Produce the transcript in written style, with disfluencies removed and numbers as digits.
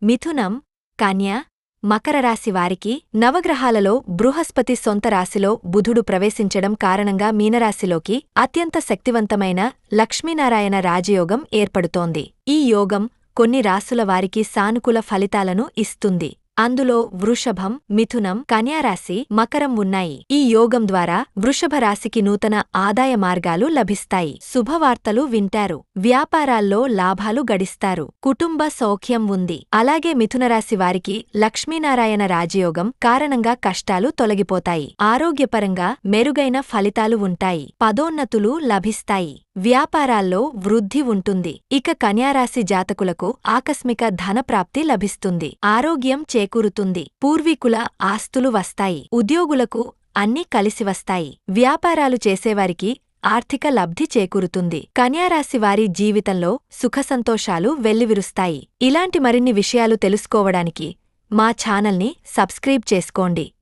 మిథునం, కన్య, మకర రాశి వారికి నవగ్రహాలలో బృహస్పతి సొంత రాశిలో బుధుడు ప్రవేశించడం కారణంగా మీనరాశిలోకి అత్యంత శక్తివంతమైన లక్ష్మీనారాయణ రాజయోగం ఏర్పడుతోంది. ఈ యోగం కొన్ని రాశుల వారికి సానుకూల ఫలితాలను ఇస్తుంది. అందులో వృషభం, మిథునం, కన్యారాశి, మకరం ఉన్నాయి. ఈ యోగం ద్వారా వృషభ రాశికి నూతన ఆదాయ మార్గాలు లభిస్తాయి. శుభవార్తలు వింటారు. వ్యాపారాల్లో లాభాలు గడిస్తారు. కుటుంబ సౌఖ్యం ఉంది. అలాగే మిథునరాశి వారికి లక్ష్మీనారాయణ రాజయోగం కారణంగా కష్టాలు తొలగిపోతాయి. ఆరోగ్యపరంగా మెరుగైన ఫలితాలు ఉంటాయి. పదోన్నతులు లభిస్తాయి. వ్యాపారాల్లో వృద్ధి ఉంటుంది. ఇక కన్యారాశి జాతకులకు ఆకస్మిక ధనప్రాప్తి లభిస్తుంది. ఆరోగ్యం చేకూరుతుంది. పూర్వీకుల ఆస్తులు వస్తాయి. ఉద్యోగులకు అన్నీ కలిసివస్తాయి. వ్యాపారాలు చేసేవారికి ఆర్థిక లబ్ధి చేకూరుతుంది. కన్యారాశి వారి జీవితంలో సుఖసంతోషాలు వెల్లివిరుస్తాయి. ఇలాంటి మరిన్ని విషయాలు తెలుసుకోవడానికి మా ఛానల్ని సబ్స్క్రైబ్ చేసుకోండి.